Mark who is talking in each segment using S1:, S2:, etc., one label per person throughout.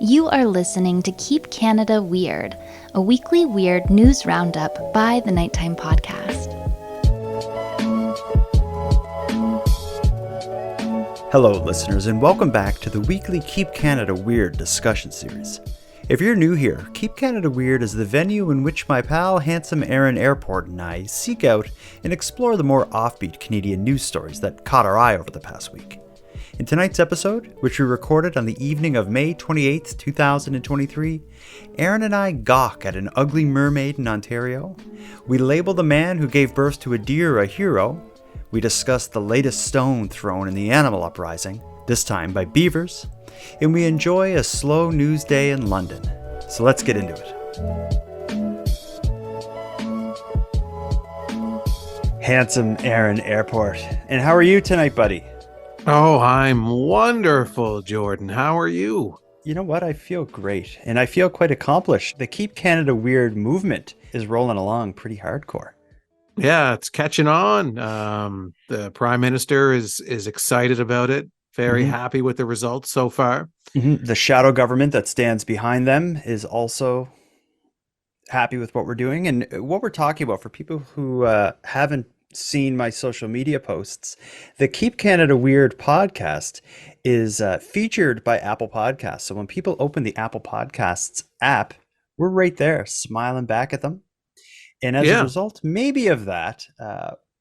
S1: You are listening to Keep Canada Weird, a weekly weird news roundup by the Nighttime Podcast.
S2: Hello, listeners, and welcome back to the weekly Keep Canada Weird discussion series. If you're new here, Keep Canada Weird is the venue in which my pal Handsome Aaron Airport and I seek out and explore the more offbeat Canadian news stories that caught our eye over the past week. In tonight's episode, which we recorded on the evening of May 28th, 2023, Aaron and I gawk at an ugly mermaid in Ontario. We label the man who gave birth to a deer a hero. We discuss the latest stone thrown in the animal uprising, this time by beavers. And we enjoy a slow news day in London. So let's get into it. Handsome Aaron Airport. And how are you tonight, buddy?
S3: Oh, I'm wonderful, Jordan. How are you?
S2: You know what? I feel great. And I feel quite accomplished. The Keep Canada Weird movement is rolling along pretty hardcore.
S3: Yeah, it's catching on. The Prime Minister is excited about it. Very happy with the results so far.
S2: The shadow government that stands behind them is also happy with what we're doing. And what we're talking about, for people who haven't seen my social media posts, the Keep Canada Weird podcast is featured by Apple Podcasts. So when people open the Apple Podcasts app, we're right there smiling back at them. And as a result, maybe of that,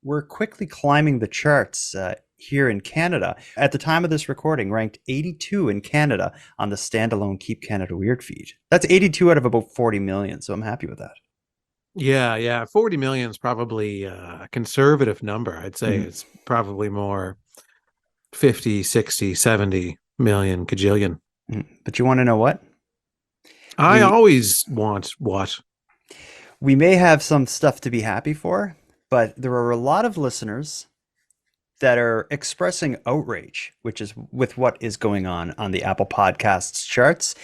S2: we're quickly climbing the charts here in Canada. At the time of this recording, ranked 82 in Canada on the standalone Keep Canada Weird feed. That's 82 out of about 40 million. So I'm happy with that.
S3: Yeah. 40 million is probably a conservative number. I'd say it's probably more 50, 60, 70 million kajillion.
S2: But you want to know what?
S3: I always want what?
S2: We may have some stuff to be happy for, but there are a lot of listeners that are expressing outrage, which is with what is going on the Apple Podcasts charts.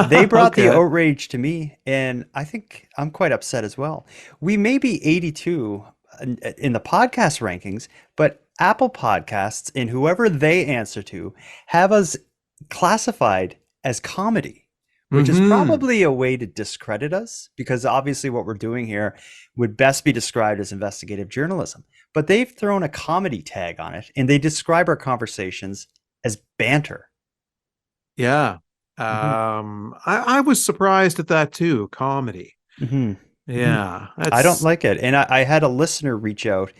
S2: They brought the outrage to me, and I think I'm quite upset as well. We may be 82 in the podcast rankings, but Apple Podcasts and whoever they answer to have us classified as comedy, which is probably a way to discredit us, because obviously what we're doing here would best be described as investigative journalism. But they've thrown a comedy tag on it, and they describe our conversations as banter.
S3: Yeah. I was surprised at that too. Comedy. Yeah.
S2: I don't like it. And I had a listener reach out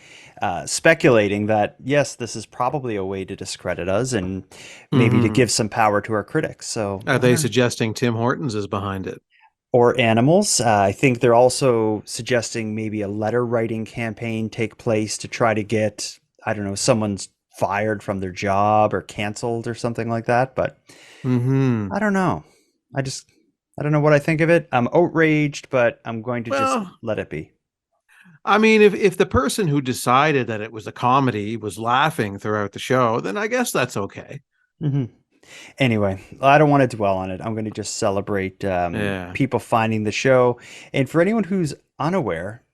S2: speculating that, yes, this is probably a way to discredit us and maybe to give some power to our critics. So
S3: are they suggesting Tim Hortons is behind it?
S2: Or animals. I think they're also suggesting maybe a letter writing campaign take place to try to get, I don't know, someone's fired from their job or canceled or something like that. But I don't know. I don't know what I think of it. I'm outraged, but I'm going to just let it be.
S3: I mean, if the person who decided that it was a comedy was laughing throughout the show, then I guess that's okay.
S2: Anyway, I don't want to dwell on it. I'm going to just celebrate people finding the show. And for anyone who's unaware,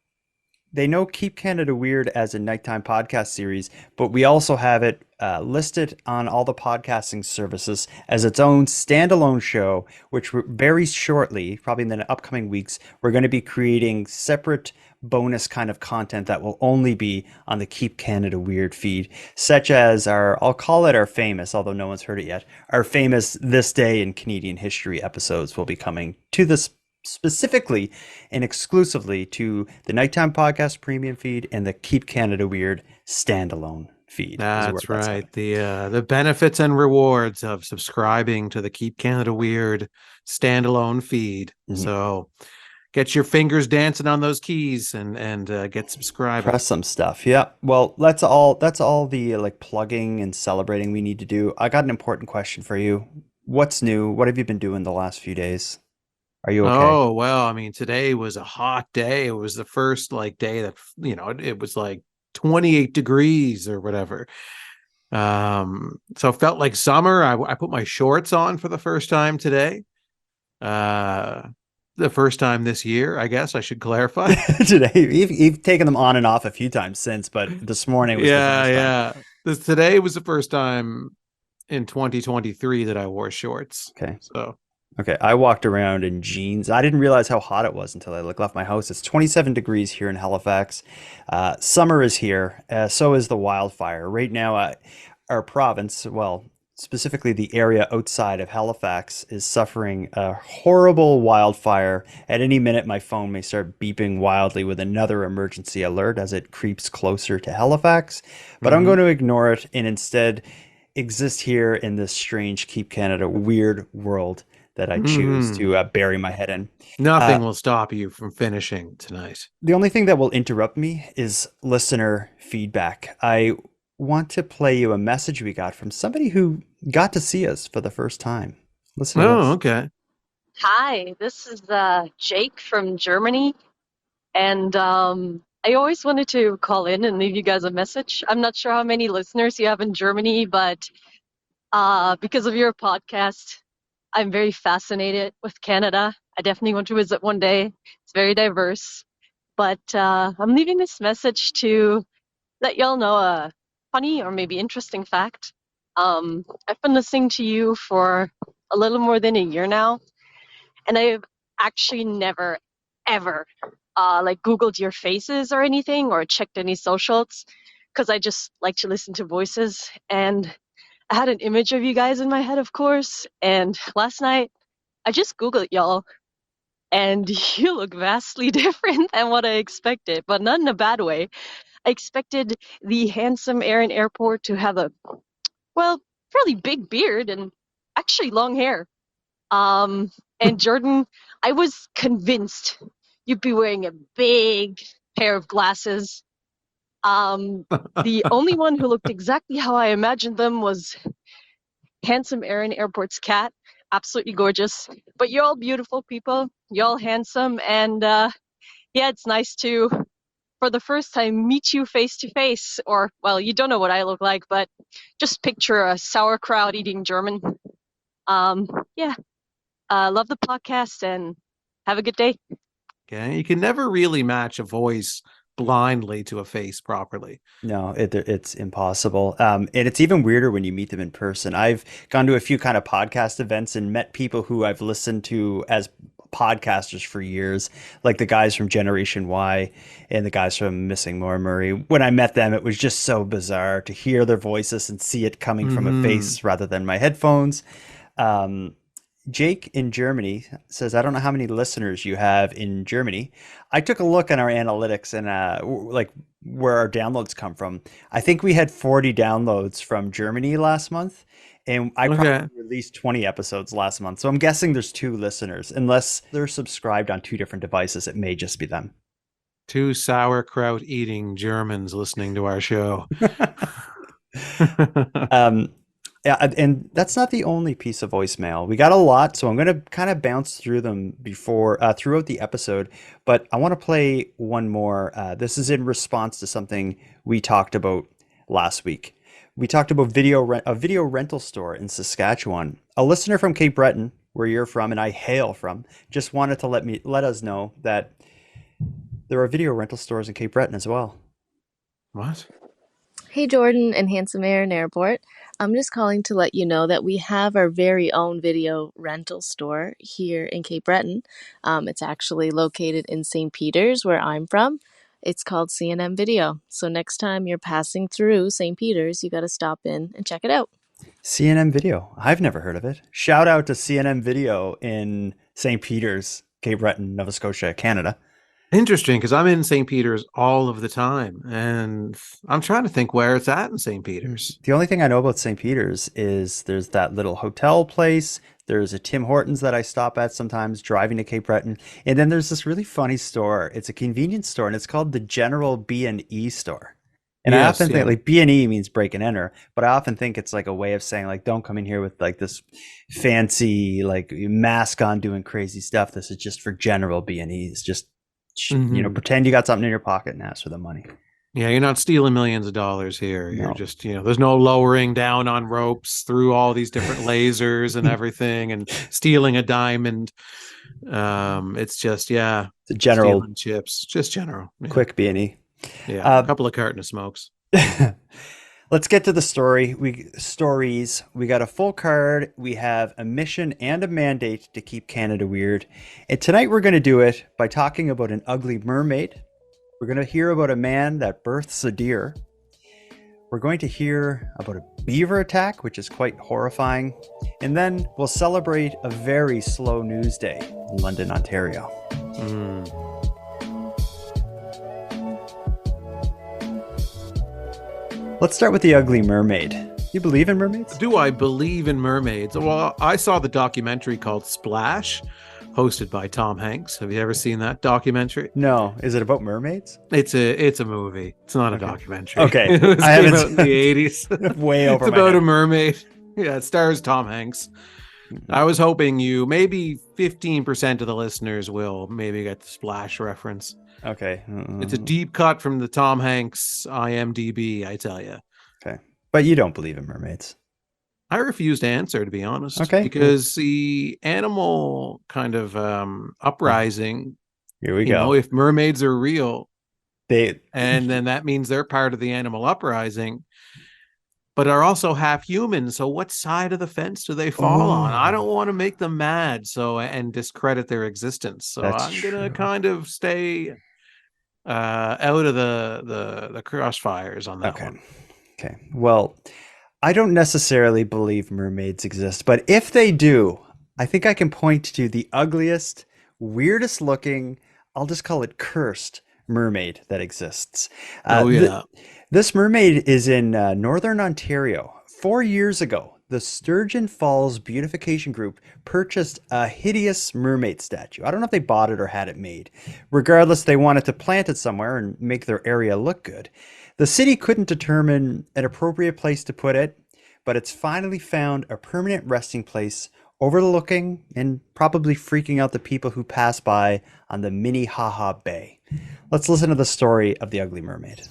S2: they know Keep Canada Weird as a nighttime podcast series, but we also have it listed on all the podcasting services as its own standalone show, which very shortly, probably in the upcoming weeks, we're going to be creating separate bonus kind of content that will only be on the Keep Canada Weird feed, such as I'll call it our famous, although no one's heard it yet, our famous This Day in Canadian History episodes will be coming to this specifically and exclusively to the Nighttime Podcast Premium feed and the Keep Canada Weird standalone feed.
S3: That's right. The benefits and rewards of subscribing to the Keep Canada Weird standalone feed. So get your fingers dancing on those keys and get subscribed.
S2: Press some stuff. Yeah. Well, that's all the plugging and celebrating we need to do. I got an important question for you. What's new? What have you been doing the last few days? Are you okay?
S3: Oh, well, I mean, today was a hot day. It was the first day that, it was 28 degrees or whatever. So it felt like summer. I put my shorts on for the first time today. The first time this year, I guess I should clarify.
S2: Today, you've taken them on and off a few times since, but this morning was the first time.
S3: Today was the first time in 2023 that I wore shorts.
S2: Okay.
S3: So
S2: Okay, I walked around in jeans. I didn't realize how hot it was until I left my house. It's 27 degrees here in Halifax. Summer is here. So is the wildfire. Right now, our province, well, specifically the area outside of Halifax, is suffering a horrible wildfire. At any minute, my phone may start beeping wildly with another emergency alert as it creeps closer to Halifax. But I'm
S3: Mm-hmm.
S2: going to ignore it and instead exist here in this strange Keep Canada weird world that I choose
S3: Mm-hmm.
S2: to bury my head in. Uh,
S3: Nothing will stop you from finishing tonight.
S2: the only thing that will interrupt me is listener feedback. I want to play you a message we got from somebody who got to see us for the first time. Listen to
S3: Oh,
S2: this.
S3: okay.
S4: Hi, this is Jake from Germany, and I always wanted to call in and leave you guys a message. I'm not sure how many listeners you have in Germany, but because of your podcast, I'm very fascinated with Canada. I definitely want to visit one day. It's very diverse, but I'm leaving this message to let y'all know a funny or maybe interesting fact. I've been listening to you for a little more than a year now, and I've actually never, ever like Googled your faces or anything or checked any socials because I just like to listen to voices. And I had an image of you guys in my head, of course. And last night I just Googled y'all, and you look vastly different than what I expected, but not in a bad way. I expected the handsome Aaron Airport to have a, well, fairly big beard and actually long hair. Um, and Jordan, I was convinced you'd be wearing a big pair of glasses. The only one who looked exactly how I imagined them was handsome Aaron Airport's cat. Absolutely gorgeous. But you're all beautiful people. You're all handsome. And yeah, it's nice to, for the first time, meet you face to face. Or, well, you don't know what I look like, but just picture a sauerkraut eating German. Yeah, love the podcast and have a good day.
S3: Okay. You can never really match a voice blindly to a face properly.
S2: No, it's impossible. And it's even weirder when you meet them in person. I've gone to a few kind of podcast events and met people who I've listened to as podcasters for years, like the guys from Generation Y and the guys from Missing More Murray. When I met them, it was just so bizarre to hear their voices and see it coming from a
S3: Mm-hmm.
S2: face rather than my headphones. Um, Jake in Germany says, I don't know how many listeners you have in Germany. I took a look at our analytics and like where our downloads come from. I think we had 40 downloads from Germany last month, and I probably
S3: Okay.
S2: released 20 episodes last month. So I'm guessing there's two listeners. Unless they're subscribed on two different devices, it may just be them.
S3: Two sauerkraut eating Germans listening to our show.
S2: Um, yeah, and that's not the only piece of voicemail. We got a lot, so I'm going to kind of bounce through them before throughout the episode. But I want to play one more. This is in response to something we talked about last week. We talked about a video rental store in Saskatchewan. A listener from Cape Breton, where you're from and I hail from, just wanted to let us know that there are video rental stores in Cape Breton as well.
S3: What?
S5: Hey Jordan and Handsome Aaron Airport. I'm just calling to let you know that we have our very own video rental store here in Cape Breton. It's actually located in St. Peter's, where I'm from. It's called C&M Video. So next time you're passing through St. Peter's, you got to stop in and check it out.
S2: CNN Video. I've never heard of it. Shout out to CNN Video in St. Peter's, Cape Breton, Nova Scotia, Canada.
S3: Interesting, because I'm in St. Peter's all of the time, and I'm trying to think where it's at in St. Peter's.
S2: The only thing I know about St. Peter's is there's that little hotel place. There's a Tim Hortons that I stop at sometimes driving to Cape Breton. And then there's this really funny store. It's a convenience store and it's called the General B&E store. And I
S3: Yes,
S2: often think
S3: yeah.
S2: like B&E means break and enter, but I often think it's like a way of saying like, don't come in here with like this fancy like mask on doing crazy stuff. This is just for general B&Es. Just, pretend you got something in your pocket and ask for the money.
S3: Yeah, you're not stealing millions of dollars here. You're
S2: No.
S3: just, there's no lowering down on ropes through all these different lasers and everything and stealing a diamond. It's just,
S2: It's a general,
S3: stealing chips, just general. Yeah.
S2: quick B&E.
S3: Yeah, a couple of carton of smokes.
S2: Let's get to the stories. We got a full card. We have a mission and a mandate to keep Canada weird. And tonight we're going to do it by talking about an ugly mermaid. We're going to hear about a man that births a deer. We're going to hear about a beaver attack, which is quite horrifying. And then we'll celebrate a very slow news day in London, Ontario. Let's start with the ugly mermaid. You believe in mermaids?
S3: Do I believe in mermaids? Well, I saw the documentary called Splash, hosted by Tom Hanks. Have you ever seen that documentary?
S2: No. Is it about mermaids?
S3: It's a movie. It's not a documentary.
S2: Okay.
S3: It came out in the 80s.
S2: Way over
S3: It's
S2: my
S3: about
S2: head.
S3: a mermaid. Yeah, it stars Tom Hanks. I was hoping maybe 15% of the listeners will maybe get the Splash reference.
S2: Okay.
S3: It's a deep cut from the Tom Hanks IMDb, I tell you.
S2: Okay. But you don't believe in mermaids.
S3: I refuse to answer, to be honest.
S2: Okay.
S3: Because the animal kind of uprising,
S2: Here we go.
S3: if mermaids are real,
S2: And
S3: then that means they're part of the animal uprising, but are also half human. So what side of the fence do they fall on? I don't want to make them mad and discredit their existence. So I'm going to kind of stay out of the crossfires on that one.
S2: Okay. Well, I don't necessarily believe mermaids exist, but if they do, I think I can point to the ugliest, weirdest looking, I'll just call it cursed mermaid that exists. This mermaid is in northern Ontario. 4 years ago, the Sturgeon Falls Beautification Group purchased a hideous mermaid statue. I don't know if they bought it or had it made. Regardless, they wanted to plant it somewhere and make their area look good. The city couldn't determine an appropriate place to put it, but it's finally found a permanent resting place overlooking and probably freaking out the people who pass by on the Minnehaha Bay. Let's listen to the story of the ugly mermaid.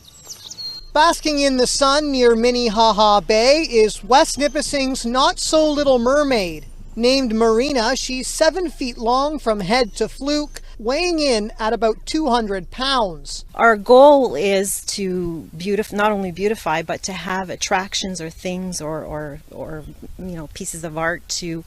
S6: Basking in the sun near Minnehaha Bay is West Nipissing's not-so-little mermaid. Named Marina, she's 7 feet long from head to fluke, weighing in at about 200 pounds.
S7: Our goal is to not only beautify, but to have attractions or things or pieces of art to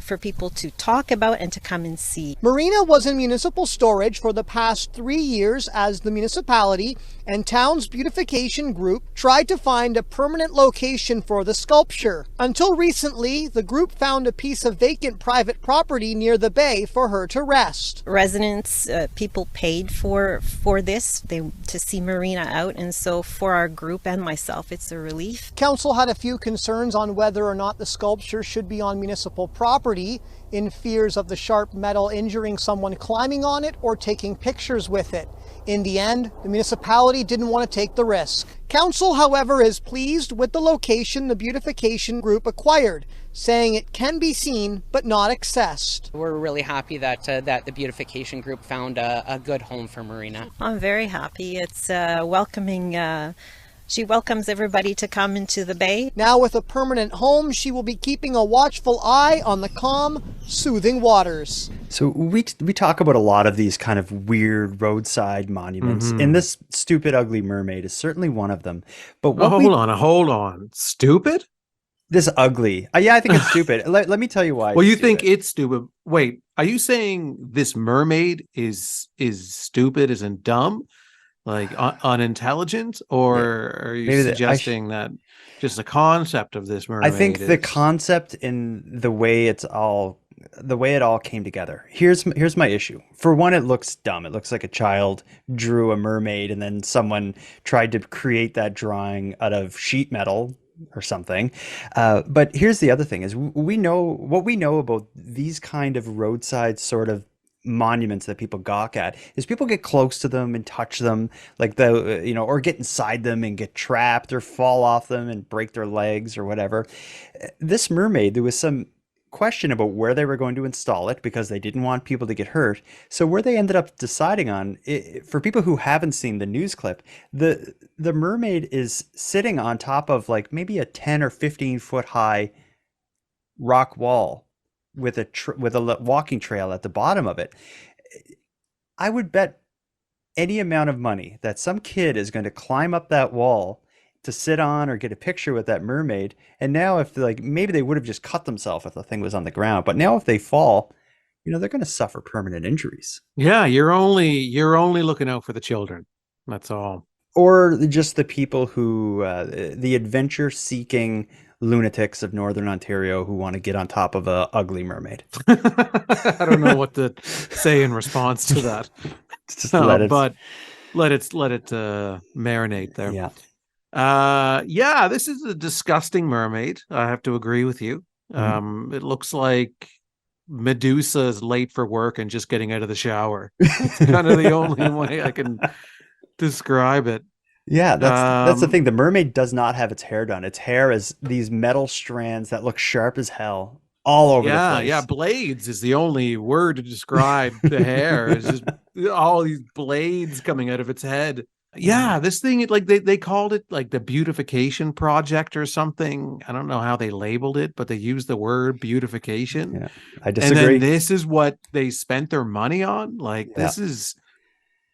S7: for people to talk about and to come and see.
S6: Marina was in municipal storage for the past 3 years as the municipality and town's beautification group tried to find a permanent location for the sculpture. Until recently, the group found a piece of vacant private property near the bay for her to rest.
S7: Residents, people paid for this to see Marina out, and so for our group and myself, it's a relief.
S6: Council had a few concerns on whether or not the sculpture should be on municipal property, in fears of the sharp metal injuring someone climbing on it or taking pictures with it. In the end, the municipality didn't want to take the risk. Council, however, is pleased with the location the beautification group acquired, saying it can be seen but not accessed.
S8: We're really happy that the beautification group found a good home for Marina.
S7: I'm very happy. It's welcoming. She welcomes everybody to come into the bay.
S6: Now with a permanent home, she will be keeping a watchful eye on the calm, soothing waters.
S2: So we talk about a lot of these kind of weird roadside monuments, and this stupid, ugly mermaid is certainly one of them. But
S3: hold on. Stupid?
S2: This ugly. Yeah, I think it's stupid. Let me tell you why.
S3: Well, you think it's stupid. Wait, are you saying this mermaid is stupid as in dumb? Like unintelligent, or are you suggesting that just the concept of this mermaid?
S2: I think the concept in the way it all came together. Here's my issue. For one, it looks dumb. It looks like a child drew a mermaid and then someone tried to create that drawing out of sheet metal or something. But here's the other thing: is we know about these kind of roadside sort of monuments that people gawk at is people get close to them and touch them, like or get inside them and get trapped or fall off them and break their legs or whatever. This mermaid, there was some question about where they were going to install it because they didn't want people to get hurt. So where they ended up deciding on, for people who haven't seen the news clip, the mermaid is sitting on top of like maybe a 10 or 15 foot high rock wall with a walking trail at the bottom of it. I would bet any amount of money that some kid is going to climb up that wall, to sit on or get a picture with that mermaid. And now if like maybe they would have just cut themselves if the thing was on the ground, but now if they fall, they're going to suffer permanent injuries.
S3: Yeah, you're only looking out for the children. That's all.
S2: Or just the people who the adventure seeking lunatics of Northern Ontario who want to get on top of a ugly mermaid.
S3: I don't know what to say in response to that.
S2: Just let it
S3: marinate there.
S2: Yeah.
S3: This is a disgusting mermaid. I have to agree with you. It looks like Medusa is late for work and just getting out of the shower. It's kind of the only way I can describe it.
S2: Yeah, that's the thing. The mermaid does not have its hair done. Its hair is these metal strands that look sharp as hell all over the place.
S3: Yeah, blades is the only word to describe the hair. It's just all these blades coming out of its head. Yeah, this thing, like they called it like the beautification project or something. I don't know how they labeled it, but they used the word beautification.
S2: Yeah, I disagree.
S3: And then this is what they spent their money on. Like this is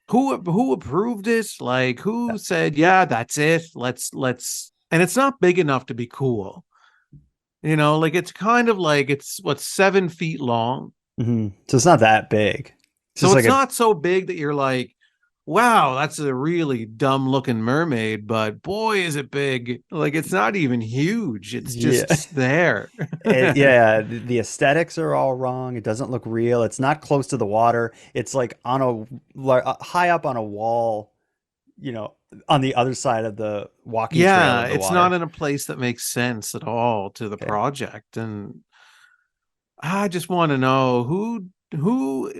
S3: who approved this? Like who said, yeah, that's it. Let's and it's not big enough to be cool. Like it's kind of like it's 7 feet long.
S2: Mm-hmm. So it's not that big.
S3: So it's not so big that you're like, wow, that's a really dumb looking mermaid, but boy, is it big. Like it's not even huge. It's just there.
S2: The aesthetics are all wrong. It doesn't look real. It's not close to the water. It's like on high up on a wall, on the other side of the walking trail.
S3: Yeah, it's not in a place that makes sense at all to the project. And I just want to know who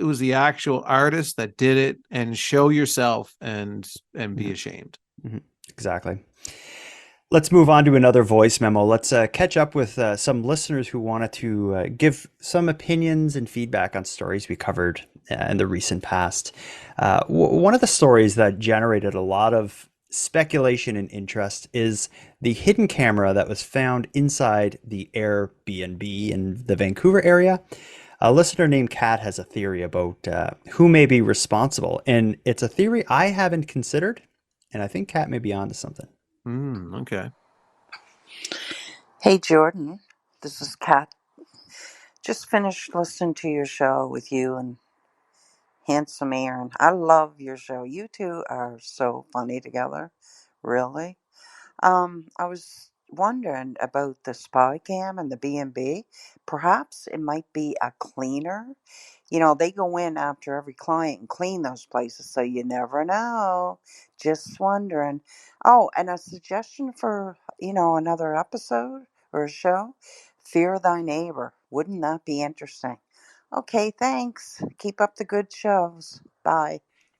S3: was the actual artist that did it, and show yourself and be ashamed.
S2: Mm-hmm. Exactly. Let's move on to another voice memo. Let's catch up with some listeners who wanted to give some opinions and feedback on stories we covered in the recent past. One of the stories that generated a lot of speculation and interest is the hidden camera that was found inside the Airbnb in the Vancouver area. A listener named Kat has a theory about who may be responsible, and it's a theory I haven't considered, and I think Kat may be onto something.
S3: Okay.
S9: Hey, Jordan. This is Kat. Just finished listening to your show with you and Handsome Aaron. I love your show. You two are so funny together. Really. I was wondering about the spy cam and the B&B. Perhaps it might be a cleaner. They go in after every client and clean those places, so you never know. Just wondering. Oh, and a suggestion for, another episode or a show. Fear Thy Neighbor. Wouldn't that be interesting? Okay, thanks. Keep up the good shows. Bye.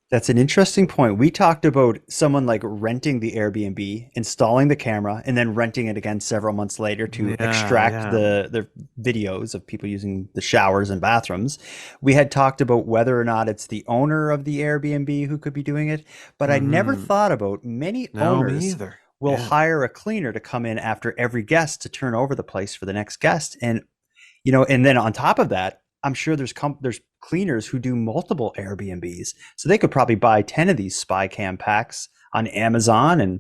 S2: That's an interesting point. We talked about someone like renting the Airbnb, installing the camera, and then renting it again several months later to extract the videos of people using the showers and bathrooms. We had talked about whether or not it's the owner of the Airbnb who could be doing it, but I never thought about many owners will hire a cleaner to come in after every guest to turn over the place for the next guest. And, and then on top of that, I'm sure there's cleaners who do multiple Airbnbs. So they could probably buy 10 of these spy cam packs on Amazon, and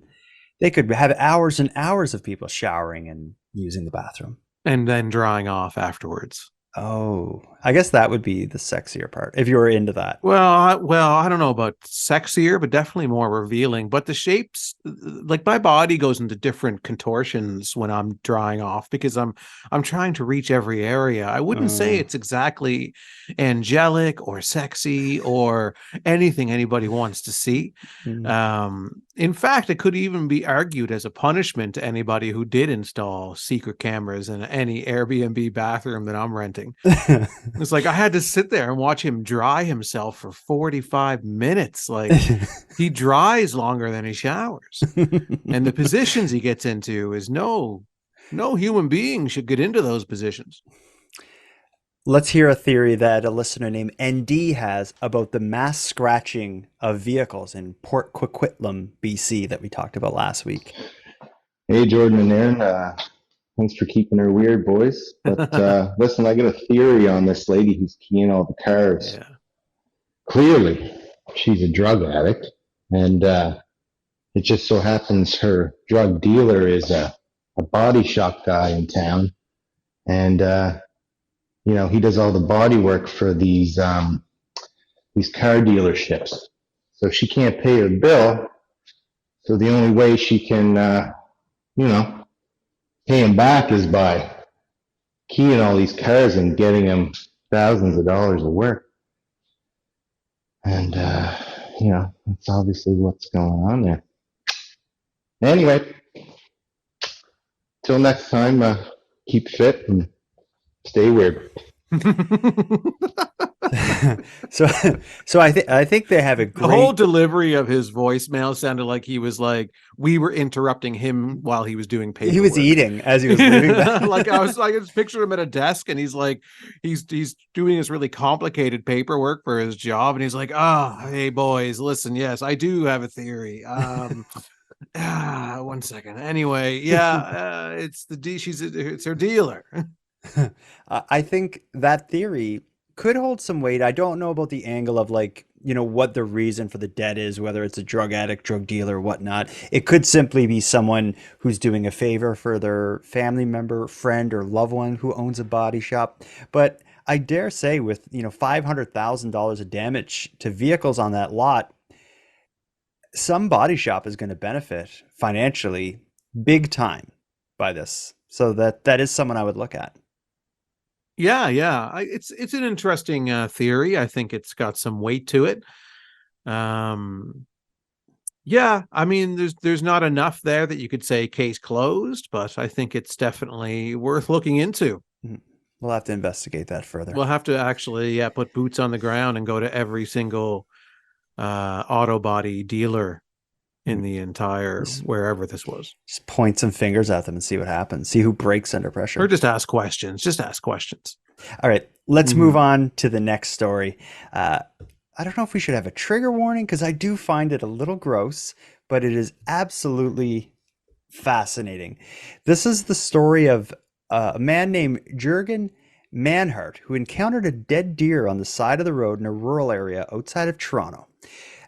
S2: they could have hours and hours of people showering and using the bathroom.
S3: And then drying off afterwards.
S2: Oh, I guess that would be the sexier part if you were into that.
S3: Well, I don't know about sexier, but definitely more revealing. But the shapes, like my body goes into different contortions when I'm drying off because I'm trying to reach every area. I wouldn't say it's exactly angelic or sexy or anything anybody wants to see. In fact, it could even be argued as a punishment to anybody who did install secret cameras in any Airbnb bathroom that I'm renting. It's like I had to sit there and watch him dry himself for 45 minutes. Like he dries longer than he showers. And the positions he gets into is no human being should get into those positions.
S2: Let's hear a theory that a listener named ND has about the mass scratching of vehicles in Port Coquitlam, BC that we talked about last week.
S10: Hey, Jordan and Aaron. Thanks for keeping her weird, boys. But listen, I got a theory on this lady who's keying all the cars.
S3: Yeah.
S10: Clearly, she's a drug addict. And It just so happens her drug dealer is a body shop guy in town. And, he does all the body work for these car dealerships. So she can't pay her bill. So the only way she can, pay him back is by keying all these cars and getting him thousands of dollars of work. And, that's obviously what's going on there. Anyway, till next time, keep fit and stay weird.
S2: so I think they have a great.
S3: The whole delivery of his voicemail sounded like he was like we were interrupting him while he was doing paperwork.
S2: He was eating as he was leaving.
S3: Like I was picturing him at a desk, and he's like he's doing this really complicated paperwork for his job, and he's like, hey boys, listen, yes, I do have a theory. 1 second. Anyway, it's it's her dealer.
S2: I think that theory could hold some weight. I don't know about the angle of what the reason for the debt is, whether it's a drug addict, drug dealer, whatnot. It could simply be someone who's doing a favor for their family member, friend, or loved one who owns a body shop. But I dare say with, $500,000 of damage to vehicles on that lot, some body shop is going to benefit financially big time by this. So that is someone I would look at.
S3: Yeah. It's an interesting theory. I think it's got some weight to it. I mean, there's not enough there that you could say case closed, but I think it's definitely worth looking into.
S2: We'll have to investigate that further.
S3: We'll have to actually put boots on the ground and go to every single auto body dealer in the entire wherever this was. Just
S2: point some fingers at them and see what happens. See who breaks under pressure.
S3: Or just ask questions.
S2: All right, let's move on to the next story. I don't know if we should have a trigger warning because I do find it a little gross, but it is absolutely fascinating. This is the story of a man named Jürgen Manhart who encountered a dead deer on the side of the road in a rural area outside of Toronto.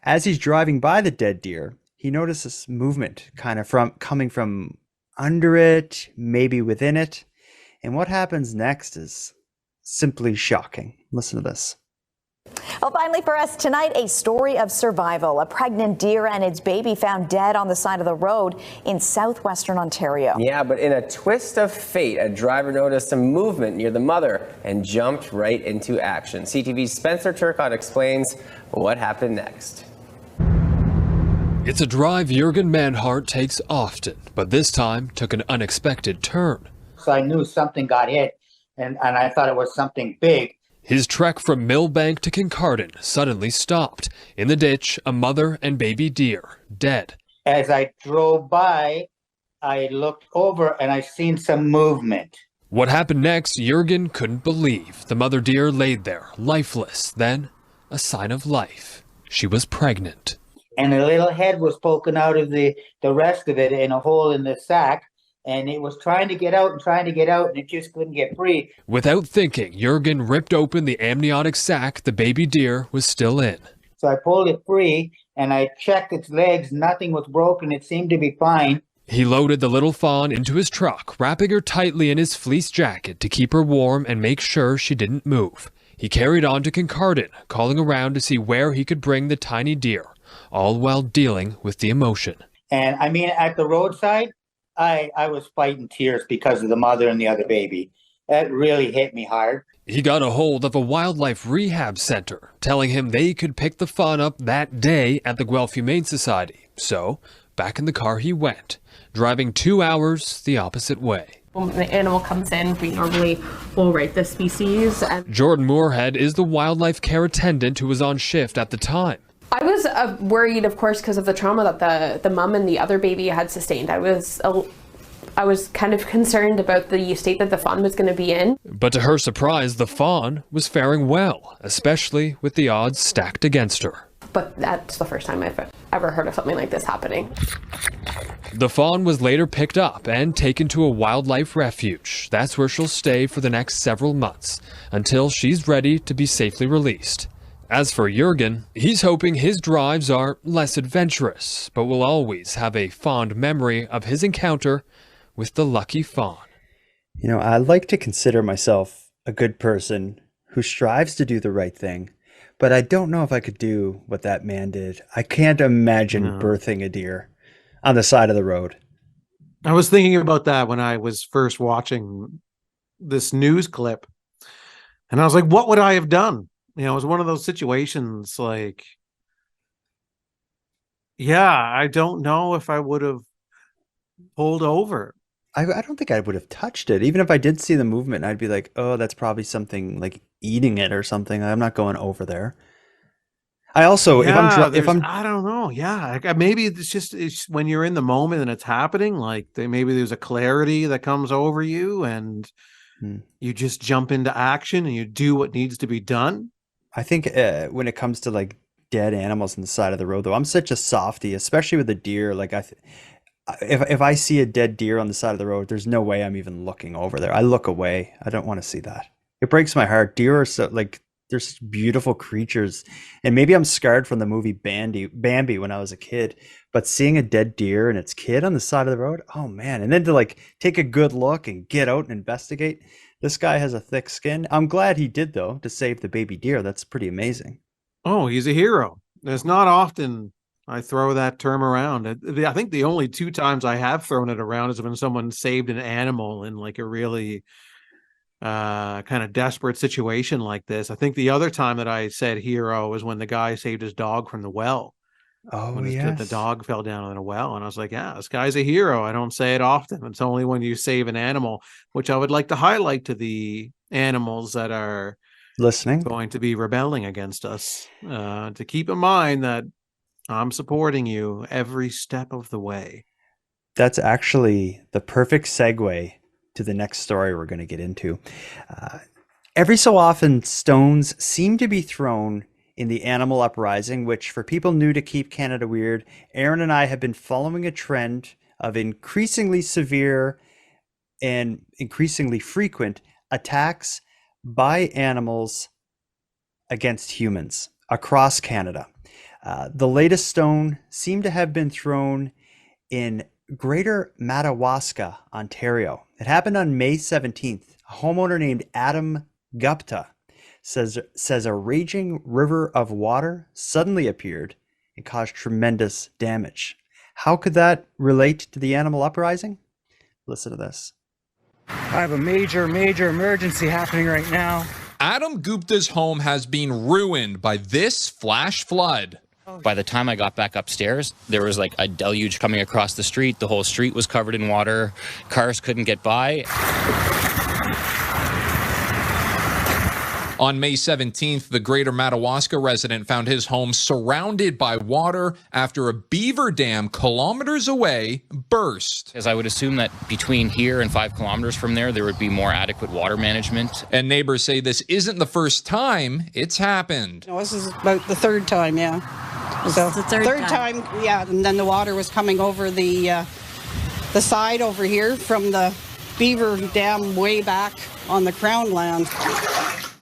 S2: As he's driving by the dead deer, he notices movement coming from under it, maybe within it. And what happens next is simply shocking. Listen to this.
S11: Well, finally for us tonight, a story of survival. A pregnant deer and its baby found dead on the side of the road in southwestern Ontario.
S12: Yeah, but in a twist of fate, a driver noticed some movement near the mother and jumped right into action. CTV's Spencer Turcott explains what happened next.
S13: It's a drive Jürgen Manhart takes often, but this time took an unexpected turn.
S14: So I knew something got hit, and I thought it was something big.
S13: His trek from Millbank to Kincardine suddenly stopped. In the ditch, a mother and baby deer, dead.
S14: As I drove by, I looked over and I seen some movement.
S13: What happened next, Jürgen couldn't believe. The mother deer laid there, lifeless. Then, a sign of life. She was pregnant.
S14: And a little head was poking out of the rest of it in a hole in the sack. And it was trying to get out, and it just couldn't get free.
S13: Without thinking, Jürgen ripped open the amniotic sac the baby deer was still in.
S14: So I pulled it free, and I checked its legs. Nothing was broken. It seemed to be fine.
S13: He loaded the little fawn into his truck, wrapping her tightly in his fleece jacket to keep her warm and make sure she didn't move. He carried on to Kincardine, calling around to see where he could bring the tiny deer, all while dealing with the emotion.
S14: And I mean, at the roadside, I was fighting tears because of the mother and the other baby. That really hit me hard.
S13: He got a hold of a wildlife rehab center, telling him they could pick the fawn up that day at the Guelph Humane Society. So, back in the car he went, driving 2 hours the opposite way.
S15: When the animal comes in, we normally will rate the species.
S13: Jordan Moorhead is the wildlife care attendant who was on shift at the time.
S15: I was worried, of course, because of the trauma that the mom and the other baby had sustained. I was kind of concerned about the state that the fawn was going to be in.
S13: But to her surprise, the fawn was faring well, especially with the odds stacked against her.
S15: But that's the first time I've ever heard of something like this happening.
S13: The fawn was later picked up and taken to a wildlife refuge. That's where she'll stay for the next several months, until she's ready to be safely released. As for Jurgen, he's hoping his drives are less adventurous, but will always have a fond memory of his encounter with the lucky fawn.
S2: You know, I like to consider myself a good person who strives to do the right thing, but I don't know if I could do what that man did. I can't imagine birthing a deer on the side of the road.
S3: I was thinking about that when I was first watching this news clip, and I was like, what would I have done? You know, it was one of those situations like, yeah, I don't know if I would have pulled over.
S2: I don't think I would have touched it. Even if I did see the movement, I'd be like, oh, that's probably something like eating it or something. I'm not going over there. I also, if I'm,
S3: I don't know. Yeah. Maybe it's when you're in the moment and it's happening, like maybe there's a clarity that comes over you and you just jump into action and you do what needs to be done.
S2: I think when it comes to like dead animals on the side of the road, though, I'm such a softie, especially with the deer. Like if I see a dead deer on the side of the road, there's no way I'm even looking over there. I look away. I don't want to see that. It breaks my heart. Deer are so like they're such beautiful creatures, and maybe I'm scarred from the movie Bambi when I was a kid. But seeing a dead deer and its kid on the side of the road, oh man! And then to like take a good look and get out and investigate. This guy has a thick skin. I'm glad he did though to save the baby deer. That's pretty amazing.
S3: Oh, he's a hero. It's not often I throw that term around. I think the only 2 times I have thrown it around is when someone saved an animal in like a really kind of desperate situation like this. I think the other time that I said hero was when the guy saved his dog from the well.
S2: Oh,
S3: when
S2: yes.
S3: the dog fell down in a well, and I was like, yeah, this guy's a hero. I don't say it often. It's only when you save an animal, which I would like to highlight to the animals that are
S2: listening,
S3: going to be rebelling against us, to keep in mind that I'm supporting you every step of the way.
S2: That's actually the perfect segue to the next story we're going to get into. Every so often, stones seem to be thrown in the animal uprising, which for people new to Keep Canada Weird, Aaron and I have been following a trend of increasingly severe and increasingly frequent attacks by animals against humans across Canada. The latest stone seemed to have been thrown in Greater Madawaska, Ontario. It happened on May 17th. A homeowner named Adam Gupta says a raging river of water suddenly appeared and caused tremendous damage. How could that relate to the animal uprising? Listen to this.
S16: I have a major emergency happening right now.
S17: Adam Gupta's home has been ruined by this flash flood.
S18: By the time I got back upstairs, there was like a deluge coming across the street. The whole street was covered in water. Cars couldn't get by.
S17: On May 17th, the Greater Madawaska resident found his home surrounded by water after a beaver dam kilometers away burst.
S18: As I would assume that between here and 5 kilometers from there would be more adequate water management.
S17: And neighbors say this isn't the first time it's happened.
S19: No, this is about the 3rd time, yeah. So
S20: the third time,
S19: yeah, and then the water was coming over the side over here from the beaver dam way back on the Crown land.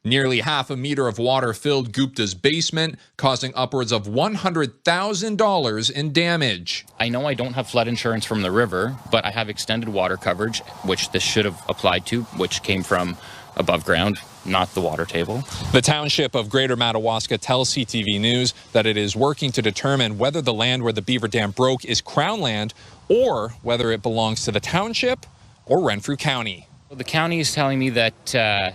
S17: Nearly half a meter of water filled Gupta's basement, causing upwards of $100,000 in damage.
S18: I know I don't have flood insurance from the river, but I have extended water coverage, which this should have applied to, which came from above ground, not the water table.
S17: The township of Greater Madawaska tells CTV News that it is working to determine whether the land where the beaver dam broke is Crown land or whether it belongs to the township or Renfrew County.
S18: The county is telling me that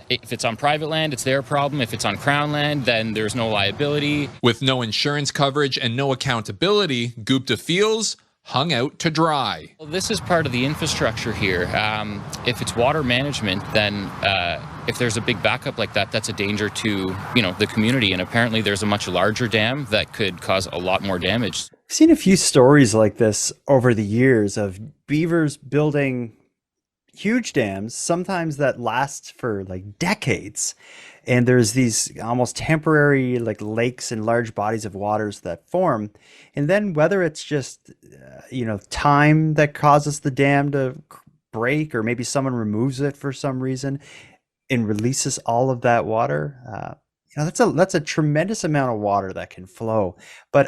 S18: if it's on private land, it's their problem. If it's on Crown land, then there's no liability.
S17: With no insurance coverage and no accountability, Gupta feels hung out to dry.
S18: Well, this is part of the infrastructure here. If it's water management, then if there's a big backup like that, that's a danger to, the community. And apparently there's a much larger dam that could cause a lot more damage.
S2: I've seen a few stories like this over the years of beavers building huge dams, sometimes that lasts for like decades. And there's these almost temporary like lakes and large bodies of waters that form. And then whether it's just, time that causes the dam to break, or maybe someone removes it for some reason and releases all of that water. Now that's a tremendous amount of water that can flow. But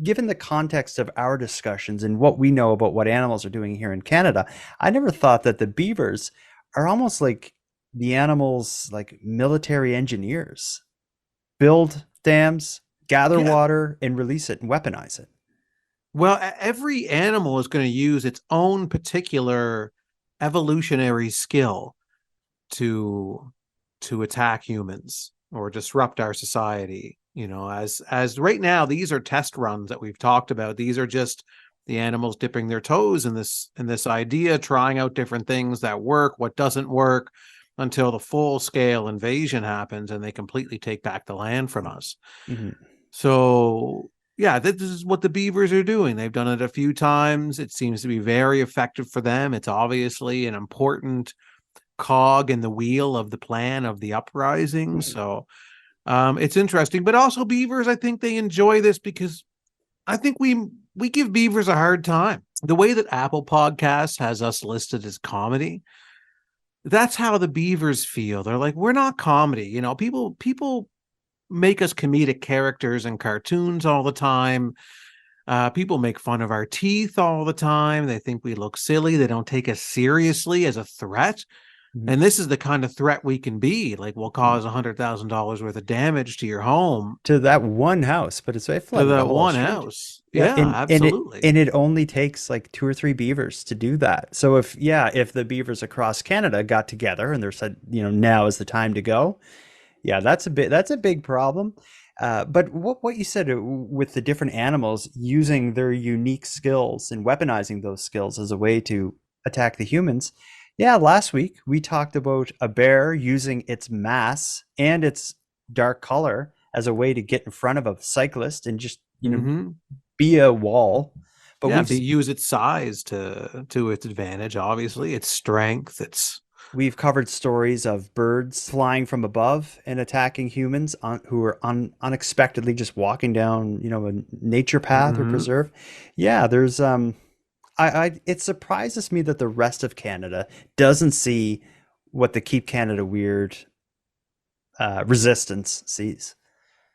S2: given the context of our discussions and what we know about what animals are doing here in Canada, I never thought that the beavers are almost like the animals, like military engineers, build dams, gather water, and release it and weaponize it.
S3: Well, every animal is going to use its own particular evolutionary skill to attack humans or disrupt our society. You know, as right now, these are test runs that we've talked about. These are just the animals dipping their toes in this idea, trying out different things that work, what doesn't work, until the full scale invasion happens and they completely take back the land from us.
S2: Mm-hmm.
S3: So yeah, this is what the beavers are doing. They've done it a few times. It seems to be very effective for them. It's obviously an important cog in the wheel of the plan of the uprising. So it's interesting. But also beavers, I think they enjoy this because I think we give beavers a hard time. The way that Apple Podcasts has us listed as comedy, that's how the beavers feel. They're like, we're not comedy. You know, people make us comedic characters in cartoons all the time. People make fun of our teeth all the time. They think we look silly. They don't take us seriously as a threat. Mm-hmm. And this is the kind of threat we can be. Like, we'll cause $100,000 worth of damage to your home.
S2: To that one house, but it's flooded
S3: to that
S2: the whole
S3: one
S2: street.
S3: house. Yeah, absolutely.
S2: And it only takes like 2 or 3 beavers to do that. So if the beavers across Canada got together and they said, you know, now is the time to go. Yeah, that's a big problem. But what you said with the different animals using their unique skills and weaponizing those skills as a way to attack the humans. Yeah, last week we talked about a bear using its mass and its dark color as a way to get in front of a cyclist and just, you know, be a wall. But
S3: use its size to its advantage, obviously, its strength,
S2: We've covered stories of birds flying from above and attacking humans who are unexpectedly just walking down, you know, a nature path or preserve. Yeah, there's it surprises me that the rest of Canada doesn't see what the Keep Canada Weird resistance sees.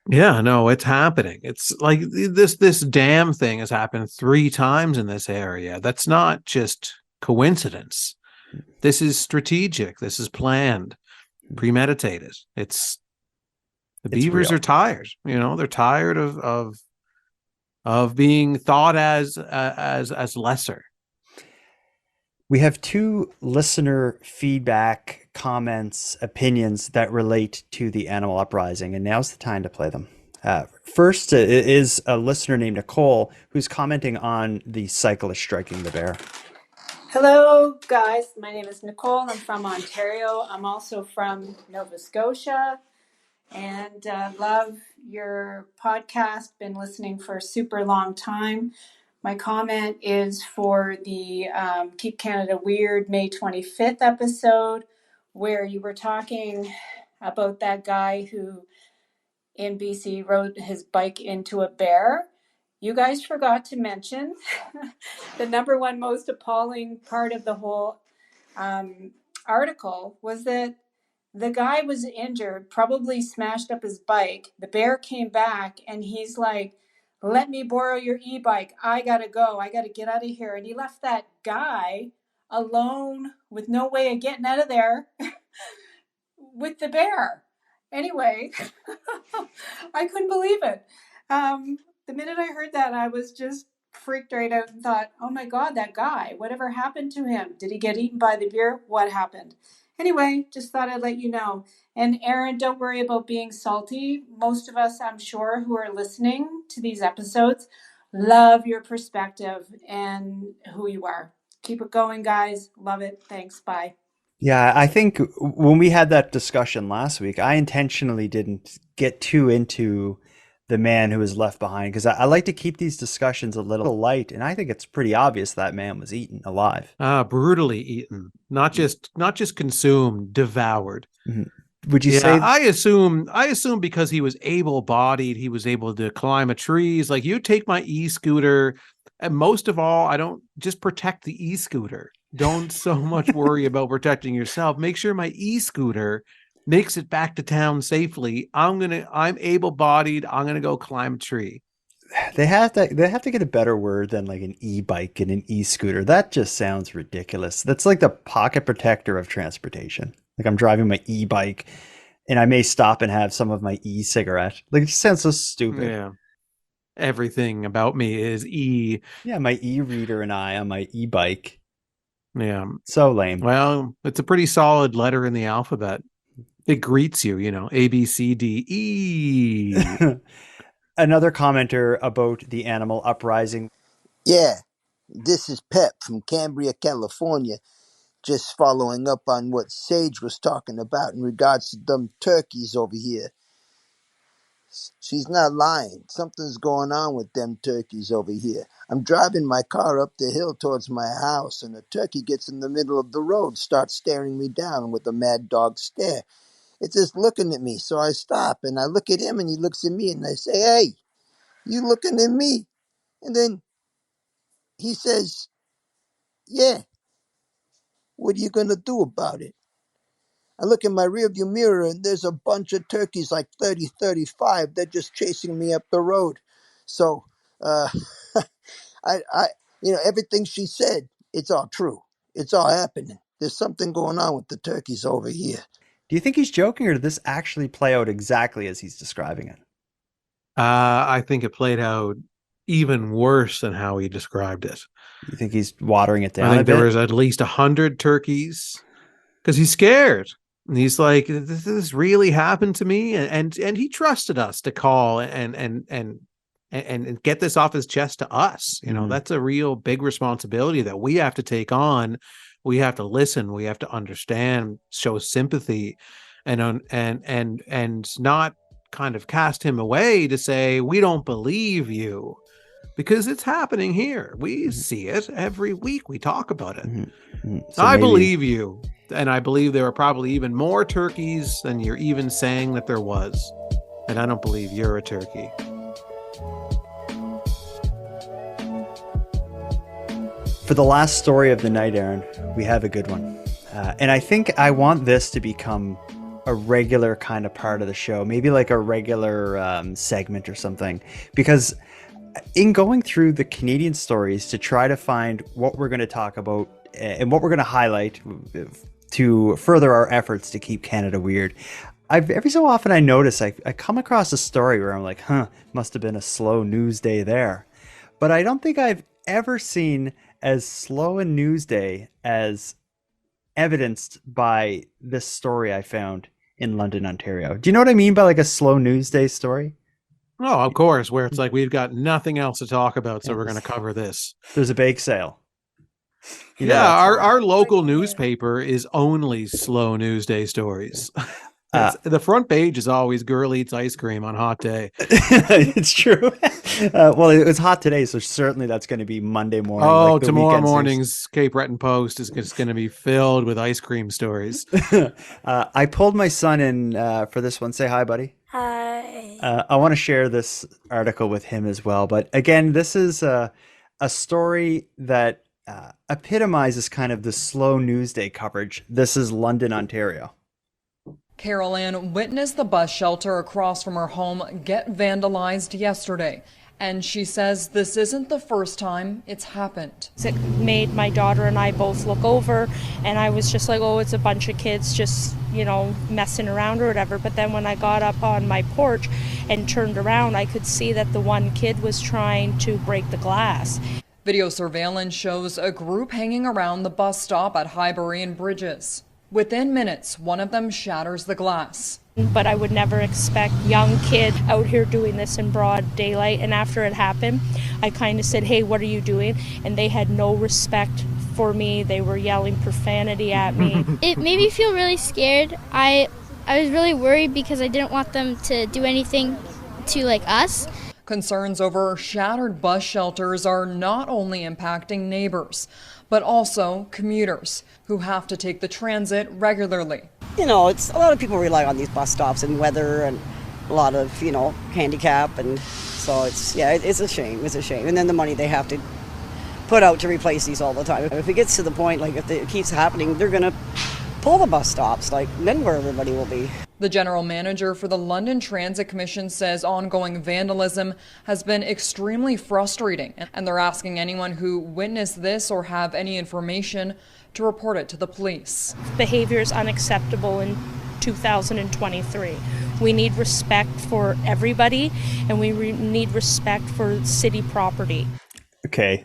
S3: Yeah, no, it's happening. It's like this dam thing has happened 3 times in this area. That's not just coincidence. This is strategic. This is planned, premeditated. The beavers are tired. You know, they're tired of being thought as lesser.
S2: We have 2 listener feedback, comments, opinions that relate to the animal uprising, and now's the time to play them. First is a listener named Nicole who's commenting on the cyclist striking the bear.
S20: Hello, guys. My name is Nicole. I'm from Ontario. I'm also from Nova Scotia and love your podcast. Been listening for a super long time. My comment is for the Keep Canada Weird May 25th episode, where you were talking about that guy who in BC rode his bike into a bear. You guys forgot to mention the number one most appalling part of the whole article was that the guy was injured, probably smashed up his bike. The bear came back and he's like, let me borrow your e-bike. I gotta go. I gotta get out of here. And he left that guy alone with no way of getting out of there with the bear. Anyway, I couldn't believe it. The minute I heard that, I was just freaked right out and thought, oh my God, that guy, whatever happened to him? Did he get eaten by the bear? What happened? Anyway, just thought I'd let you know. And Aaron, don't worry about being salty. Most of us, I'm sure, who are listening to these episodes, love your perspective and who you are. Keep it going, guys. Love it. Thanks. Bye.
S2: Yeah, I think when we had that discussion last week, I intentionally didn't get too into the man who was left behind because I like to keep these discussions a little light, and I think it's pretty obvious that man was eaten alive.
S3: Brutally eaten, not just consumed, devoured.
S2: Mm-hmm. Would you say?
S3: I assume because he was able-bodied, he was able to climb a trees. Like, you take my e-scooter, and most of all, I don't just protect the e-scooter. Don't so much worry about protecting yourself. Make sure my e-scooter makes it back to town safely, I'm able-bodied, I'm gonna go climb a tree.
S2: They have to get a better word than like an e-bike and an e-scooter. That just sounds ridiculous. That's like the pocket protector of transportation. Like I'm driving my e-bike and I may stop and have some of my e-cigarette. Like it just sounds so stupid.
S3: Yeah. Everything about me is e.
S2: Yeah, my e-reader and I on my e-bike.
S3: Yeah.
S2: So lame.
S3: Well, it's a pretty solid letter in the alphabet. It greets you, A, B, C, D, E.
S2: Another commenter about the animal uprising.
S21: Yeah, this is Pep from Cambria, California. Just following up on what Sage was talking about in regards to them turkeys over here. She's not lying. Something's going on with them turkeys over here. I'm driving my car up the hill towards my house, and a turkey gets in the middle of the road, starts staring me down with a mad dog stare. It's just looking at me, so I stop, and I look at him, and he looks at me, and I say, "Hey, you looking at me?" And then he says, "Yeah, what are you going to do about it?" I look in my rearview mirror, and there's a bunch of turkeys, like 30, 35. They're just chasing me up the road. So, everything she said, it's all true. It's all happening. There's something going on with the turkeys over here.
S2: Do you think he's joking, or did this actually play out exactly as he's describing it?
S3: I think it played out even worse than how he described it.
S2: You think he's watering it down?
S3: I think there was at least 100 turkeys because he's scared. And he's like, this really happened to me. And he trusted us to call and get this off his chest to us. That's a real big responsibility that we have to take on. We have to listen. We have to understand, show sympathy, and not kind of cast him away to say, we don't believe you, because it's happening here. We see it every week. We talk about it. So I believe you. And I believe there are probably even more turkeys than you're even saying that there was. And I don't believe you're a turkey.
S2: For the last story of the night, Aaron, we have a good one. And I think I want this to become a regular kind of part of the show, maybe like a regular segment or something. Because in going through the Canadian stories to try to find what we're going to talk about and what we're going to highlight to further our efforts to keep Canada weird, every so often I notice I come across a story where I'm like, must have been a slow news day there. But I don't think I've ever seen as slow a news day as evidenced by this story I found in London, Ontario. Do you know what I mean by like a slow news day story?
S3: Oh, of course, where it's like we've got nothing else to talk about, so we're going to cover this.
S2: There's a bake sale.
S3: Our local newspaper is only slow news day stories. The front page is always girl eats ice cream on hot day.
S2: It's true. Well, it was hot today, so certainly that's going to be Monday morning.
S3: Oh, like tomorrow morning's Cape Breton Post is just going to be filled with ice cream stories.
S2: I pulled my son in for this one. Say hi, buddy.
S22: Hi.
S2: I want to share this article with him as well. But again, this is a story that epitomizes kind of the slow news day coverage. This is London, Ontario.
S23: Carol Ann witnessed the bus shelter across from her home get vandalized yesterday. And she says this isn't the first time it's happened.
S22: It made my daughter and I both look over, and I was just like, oh, it's a bunch of kids just, messing around or whatever. But then when I got up on my porch and turned around, I could see that the one kid was trying to break the glass.
S23: Video surveillance shows a group hanging around the bus stop at Highbury and Bridges. Within minutes, one of them shatters the glass.
S22: But I would never expect young kid out here doing this in broad daylight. And after it happened, I kind of said, hey, what are you doing? And they had no respect for me. They were yelling profanity at me.
S24: It made me feel really scared. I was really worried because I didn't want them to do anything to us.
S23: Concerns over shattered bus shelters are not only impacting neighbors, but also commuters who have to take the transit regularly.
S25: It's a lot of people rely on these bus stops and weather and a lot of, handicap. And so it's a shame. It's a shame. And then the money they have to put out to replace these all the time. If it gets to the point, if it keeps happening, they're going to pull the bus stops, like then where everybody will be.
S23: The general manager for the London Transit Commission says ongoing vandalism has been extremely frustrating, and they're asking anyone who witnessed this or have any information to report it to the police.
S22: Behavior is unacceptable in 2023. We need respect for everybody, and we need respect for city property.
S2: Okay,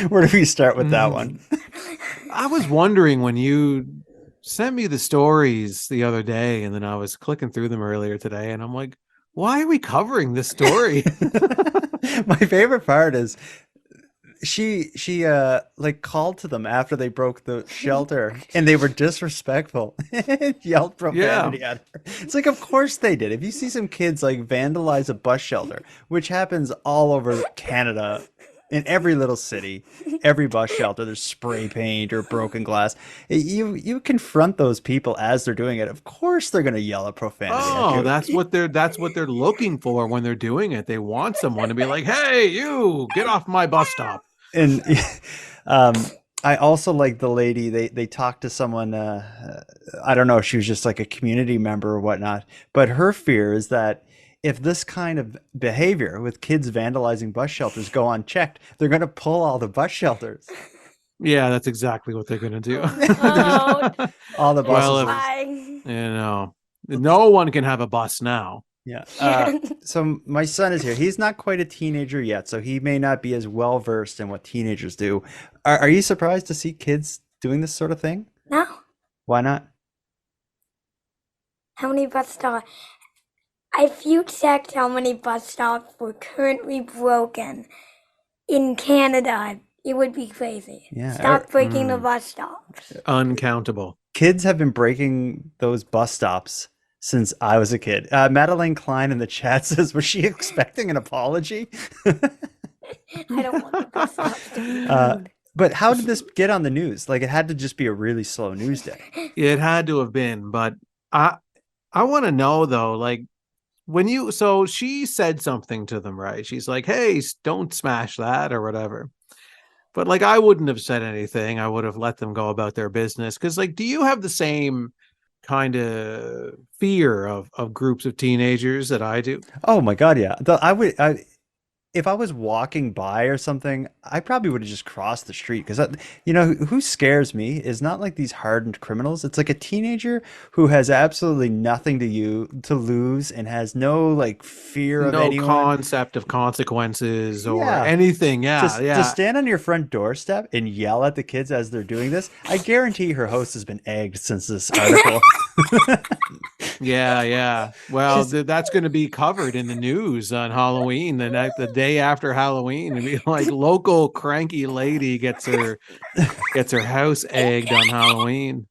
S2: where do we start with that one?
S3: I was wondering when you sent me the stories the other day, and then I was clicking through them earlier today, and I'm like, why are we covering this story?
S2: My favorite part is she like called to them after they broke the shelter and they were disrespectful and yelled profanity at her. It's like, of course they did. If you see some kids like vandalize a bus shelter, which happens all over Canada, in every little city, every bus shelter, there's spray paint or broken glass. You confront those people as they're doing it. Of course, they're going to yell at profanity.
S3: Oh, that's what they're looking for when they're doing it. They want someone to be like, "Hey, you, get off my bus stop."
S2: And I also like the lady. They talked to someone. I don't know if she was just like a community member or whatnot. But her fear is that if this kind of behavior with kids vandalizing bus shelters go unchecked, they're going to pull all the bus shelters.
S3: Yeah, that's exactly what they're going to do.
S2: All the buses.
S3: Well, no one can have a bus now.
S2: Yeah. So my son is here. He's not quite a teenager yet, so he may not be as well versed in what teenagers do. Are you surprised to see kids doing this sort of thing?
S1: No.
S2: Why not?
S1: How many bus stops? If you checked how many bus stops were currently broken in Canada, it would be crazy.
S2: Yeah.
S1: Stop breaking the bus stops.
S3: Uncountable.
S2: Kids have been breaking those bus stops since I was a kid. Madeleine Klein in the chat says, was she expecting an apology?
S1: I don't want the bus stops to be rude.
S2: But how did this get on the news? Like, it had to just be a really slow news day.
S3: It had to have been, but I want to know though, like, so she said something to them, right? She's like, "Hey, don't smash that," or whatever. But like, I wouldn't have said anything. I would have let them go about their business. Because like, do you have the same kind of fear of groups of teenagers that I do?
S2: Oh my God, yeah. If I was walking by or something, I probably would have just crossed the street, because who scares me is not like these hardened criminals. It's like a teenager who has absolutely nothing to lose and has no like fear of anyone.
S3: No concept of consequences or anything.
S2: To stand on your front doorstep and yell at the kids as they're doing this, I guarantee her host has been egged since this article.
S3: Yeah. Well, that's going to be covered in the news on Halloween, the day after Halloween. And be like, local cranky lady gets her house egged on Halloween.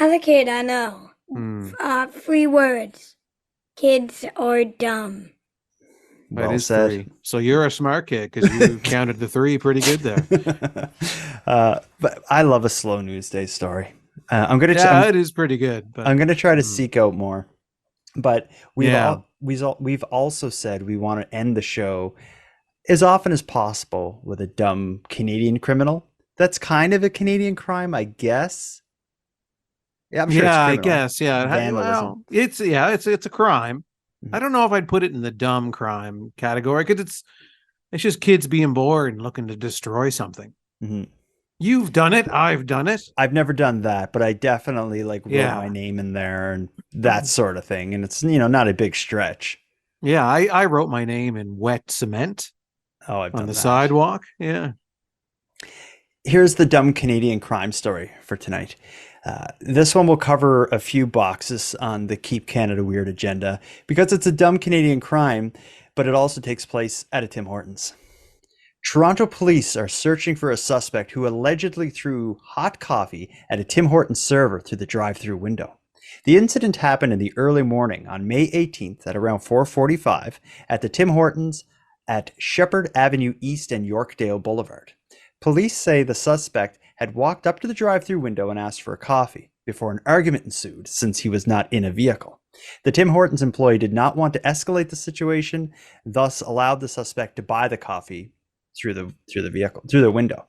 S1: As a kid, I know. 3 words. Kids are dumb.
S3: That is 3. So you're a smart kid because you counted the 3 pretty good there.
S2: But I love a slow news day story.
S3: It is pretty good. But
S2: I'm going to try to seek out more. But we've also said we want to end the show as often as possible with a dumb Canadian criminal. That's kind of a Canadian crime, I guess. Yeah, I'm sure it's criminal.
S3: I guess. Yeah.
S2: Vandalism.
S3: It's a crime. I don't know if I'd put it in the dumb crime category, because it's just kids being bored and looking to destroy something.
S2: Mm-hmm.
S3: You've done it. I've done it.
S2: I've never done that, but I definitely wrote my name in there and that sort of thing. And it's, not a big stretch.
S3: Yeah. I wrote my name in wet cement
S2: on
S3: the sidewalk. Yeah.
S2: Here's the dumb Canadian crime story for tonight. This one will cover a few boxes on the Keep Canada Weird agenda because it's a dumb Canadian crime, but it also takes place at a Tim Hortons. Toronto police are searching for a suspect who allegedly threw hot coffee at a Tim Hortons server through the drive-through window. The incident happened in the early morning on May 18th at around 4:45 at the Tim Hortons at Shepherd Avenue East and Yorkdale Boulevard. Police say the suspect had walked up to the drive-through window and asked for a coffee before an argument ensued since he was not in a vehicle. The Tim Hortons employee did not want to escalate the situation, thus allowed the suspect to buy the coffee through the window.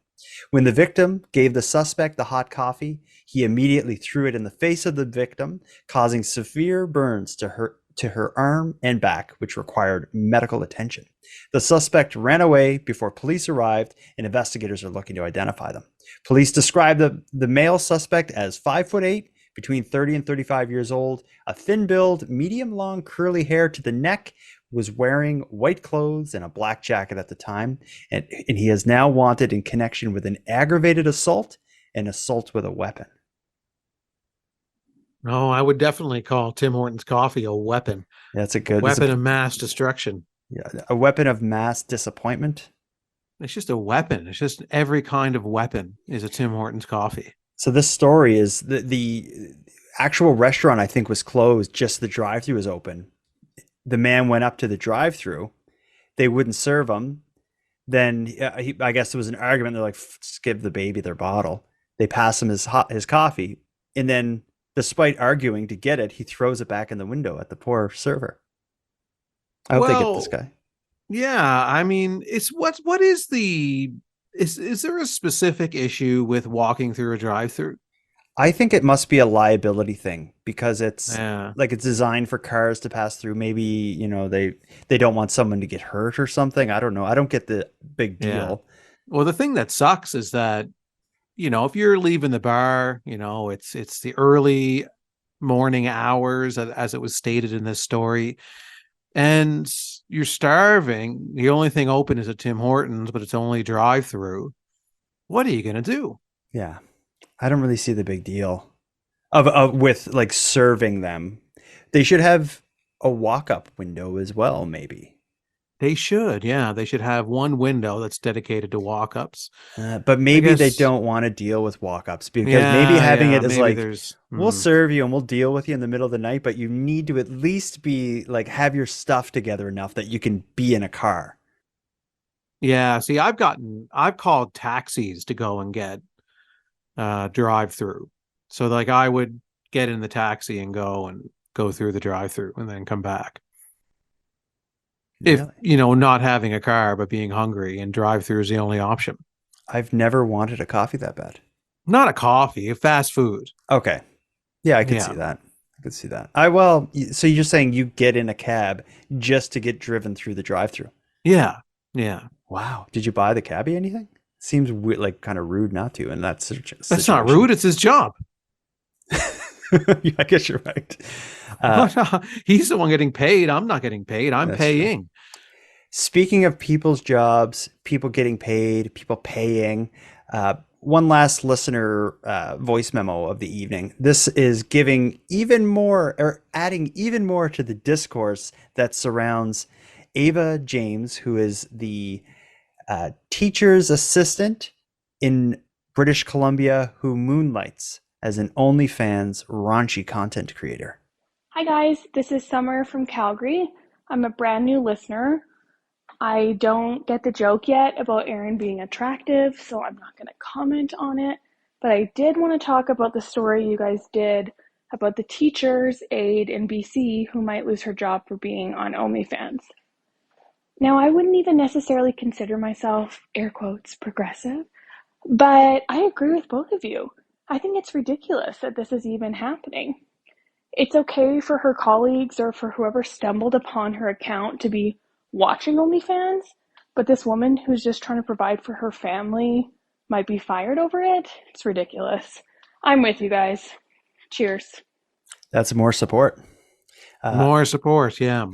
S2: When the victim gave the suspect the hot coffee, he immediately threw it in the face of the victim, causing severe burns to her arm and back, which required medical attention. The suspect ran away before police arrived, and investigators are looking to identify them. Police described the male suspect as 5'8", between 30 and 35 years old, a thin build, medium long curly hair to the neck, was wearing white clothes and a black jacket at the time, and he is now wanted in connection with an aggravated assault and assault with a weapon.
S3: No, I would definitely call Tim Hortons coffee a weapon.
S2: That's a good
S3: weapon of mass destruction.
S2: Yeah, a weapon of mass disappointment.
S3: It's just a weapon. It's just every kind of weapon is a Tim Hortons coffee.
S2: So this story is the actual restaurant, I think, was closed. Just the drive-thru was open. The man went up to the drive-thru. They wouldn't serve him. Then I guess there was an argument. They're like, just give the baby their bottle. They pass him his coffee. And then despite arguing to get it, he throws it back in the window at the poor server. I hope they get this guy.
S3: Yeah, I mean, what is there a specific issue with walking through a drive-thru?
S2: I think it must be a liability thing because it's like it's designed for cars to pass through. Maybe, you know, they don't want someone to get hurt or something. I don't know. I don't get the big deal.
S3: Yeah. Well, the thing that sucks is that, you know, if you're leaving the bar, you know, it's the early morning hours, as it was stated in this story, and you're starving. The only thing open is a Tim Hortons, but it's only drive-through. What are you going to do?
S2: Yeah. I don't really see the big deal of with like serving them. They should have a walk-up window as well, maybe.
S3: They should, yeah. They should have one window that's dedicated to walk-ups.
S2: But maybe they don't want to deal with walk-ups because maybe having it is like, we'll serve you and we'll deal with you in the middle of the night, but you need to at least be like, have your stuff together enough that you can be in a car.
S3: Yeah. See, I've called taxis to go and get drive-through. So like I would get in the taxi and go through the drive-through and then come back. If, you know, not having a car, but being hungry, and drive-through is the only option.
S2: I've never wanted a coffee that bad.
S3: Not a coffee, a fast food.
S2: Okay. Yeah, I can see that. I could see that. So you're saying you get in a cab just to get driven through the drive-through?
S3: Yeah. Yeah.
S2: Wow. Did you buy the cabbie anything? Seems like kind of rude not to, and that's
S3: not rude. It's his job.
S2: I guess you're right.
S3: He's the one getting paid. I'm not getting paid. I'm paying.
S2: True. Speaking of people's jobs, people getting paid, people paying. One last listener voice memo of the evening. This is giving even more, or adding even more to the discourse that surrounds Ava James, who is the teacher's assistant in British Columbia, who moonlights as an OnlyFans raunchy content creator.
S4: Hi guys, this is Summer from Calgary. I'm a brand new listener. I don't get the joke yet about Aaron being attractive, so I'm not going to comment on it. But I did want to talk about the story you guys did about the teacher's aide in BC who might lose her job for being on OnlyFans. Now, I wouldn't even necessarily consider myself, air quotes, progressive, but I agree with both of you. I think it's ridiculous that this is even happening. It's okay for her colleagues or for whoever stumbled upon her account to be watching OnlyFans, but this woman who's just trying to provide for her family might be fired over it? It's ridiculous. I'm with you guys. Cheers.
S2: That's more support.
S3: More support, yeah.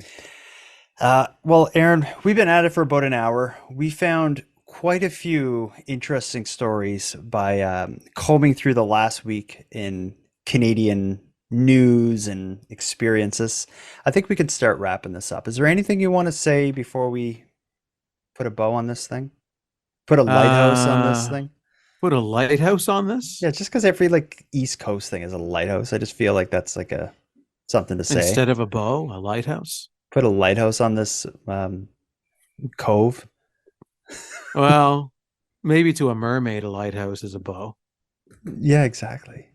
S2: Well, Aaron, we've been at it for about an hour. We found quite a few interesting stories by combing through the last week in Canadian news and experiences. I think we could start wrapping this up. Is there anything you want to say before we put a bow on this thing? Put a lighthouse on this thing?
S3: Put a lighthouse on this?
S2: Yeah, just because every like East Coast thing is a lighthouse. I just feel like that's like something to say.
S3: Instead of a bow, a lighthouse?
S2: Put a lighthouse on this cove.
S3: Well, maybe to a mermaid, a lighthouse is a bow.
S2: Yeah, exactly.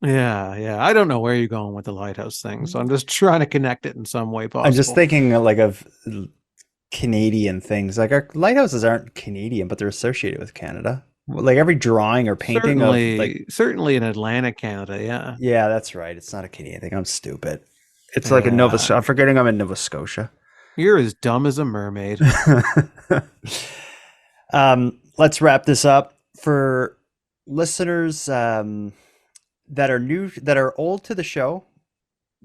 S3: Yeah. I don't know where you're going with the lighthouse thing, so I'm just trying to connect it in some way possible.
S2: I'm just thinking like of Canadian things. Like our lighthouses aren't Canadian, but they're associated with Canada. like every drawing or painting
S3: Certainly,
S2: of like
S3: certainly in Atlantic, Canada. Yeah.
S2: Yeah, that's right. It's not a Canadian thing. I'm stupid. It's like in Nova. I'm forgetting I'm in Nova Scotia.
S3: You're as dumb as a mermaid.
S2: Let's wrap this up for listeners that are old to the show.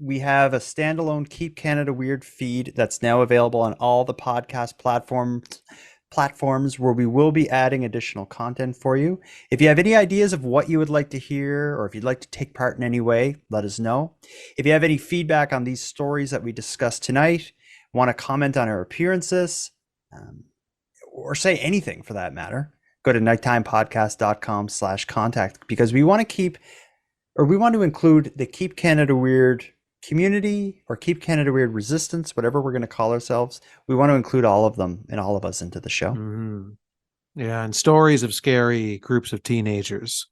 S2: We have a standalone Keep Canada Weird feed that's now available on all the podcast platforms where we will be adding additional content for you. If you have any ideas of what you would like to hear, or if you'd like to take part in any way, let us know. If you have any feedback on these stories that we discussed tonight, want to comment on our appearances, or say anything for that matter, go to nighttimepodcast.com/contact, because we want to include the Keep Canada Weird community, or Keep Canada Weird resistance, whatever we're going to call ourselves. We want to include all of them and all of us into the show.
S3: Mm-hmm. Yeah, and stories of scary groups of teenagers.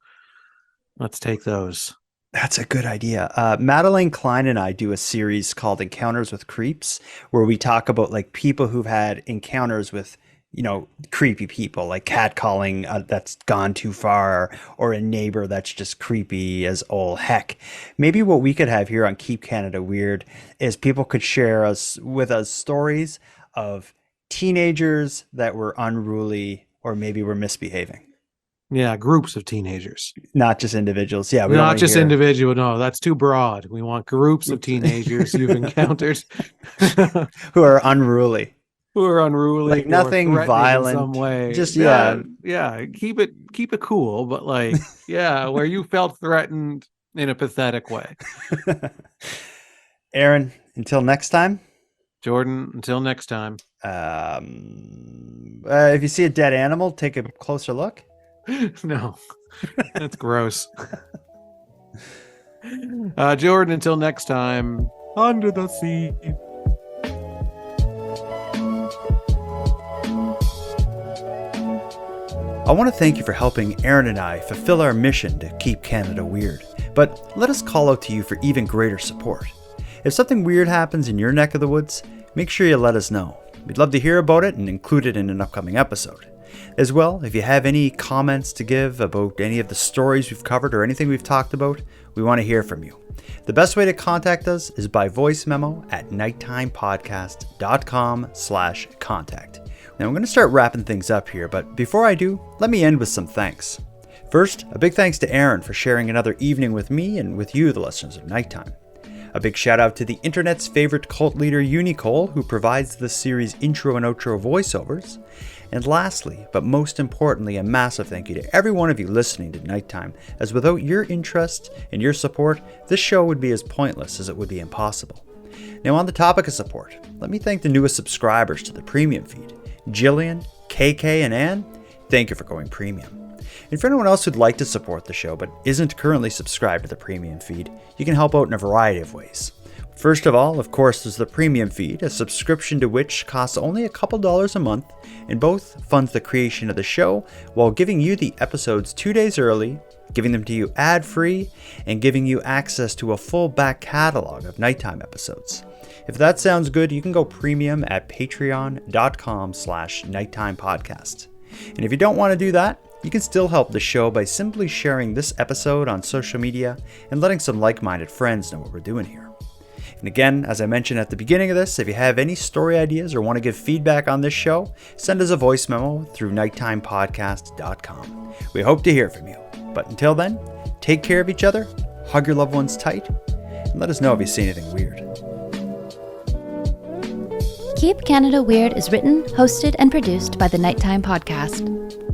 S3: Let's take those.
S2: That's a good idea. Madeleine Klein and I do a series called Encounters with Creeps, where we talk about like people who've had encounters with, creepy people, like catcalling that's gone too far, or a neighbor that's just creepy as all heck. Maybe what we could have here on Keep Canada Weird is people could share with us stories of teenagers that were unruly or maybe were misbehaving.
S3: Yeah, groups of teenagers.
S2: Not just individuals. Yeah,
S3: not just individual. No, that's too broad. We want groups of teenagers you've encountered
S2: who are unruly.
S3: Like
S2: nothing violent
S3: in some way.
S2: Just
S3: yeah. Keep it cool, but like where you felt threatened in a pathetic way.
S2: Aaron, until next time.
S3: Jordan, until next time.
S2: If you see a dead animal, take a closer look.
S3: No, that's gross. Jordan, until next time. Under the sea.
S2: I want to thank you for helping Aaron and I fulfill our mission to keep Canada weird, but let us call out to you for even greater support. If something weird happens in your neck of the woods, make sure you let us know. We'd love to hear about it and include it in an upcoming episode. As well, if you have any comments to give about any of the stories we've covered or anything we've talked about, we want to hear from you. The best way to contact us is by voice memo at nighttimepodcast.com/contact. Now I'm going to start wrapping things up here, but before I do, let me end with some thanks. First, a big thanks to Aaron for sharing another evening with me and with you, the listeners of Nighttime. A big shout out to the internet's favorite cult leader, Unicole, who provides the series' intro and outro voiceovers. And lastly, but most importantly, a massive thank you to every one of you listening to Nighttime, as without your interest and your support, this show would be as pointless as it would be impossible. Now on the topic of support, let me thank the newest subscribers to the premium feed. Jillian, KK, and Ann, thank you for going premium. And for anyone else who'd like to support the show but isn't currently subscribed to the premium feed, you can help out in a variety of ways. First of all, of course, there's the premium feed, a subscription to which costs only a couple dollars a month, and both funds the creation of the show while giving you the episodes 2 days early, giving them to you ad-free, and giving you access to a full back catalog of Nighttime episodes. If that sounds good, you can go premium at patreon.com/nighttimepodcast. And if you don't want to do that, you can still help the show by simply sharing this episode on social media and letting some like-minded friends know what we're doing here. And again, as I mentioned at the beginning of this, if you have any story ideas or want to give feedback on this show, send us a voice memo through nighttimepodcast.com. We hope to hear from you. But until then, take care of each other, hug your loved ones tight, and let us know if you see anything weird.
S5: Keep Canada Weird is written, hosted, and produced by the Nighttime Podcast.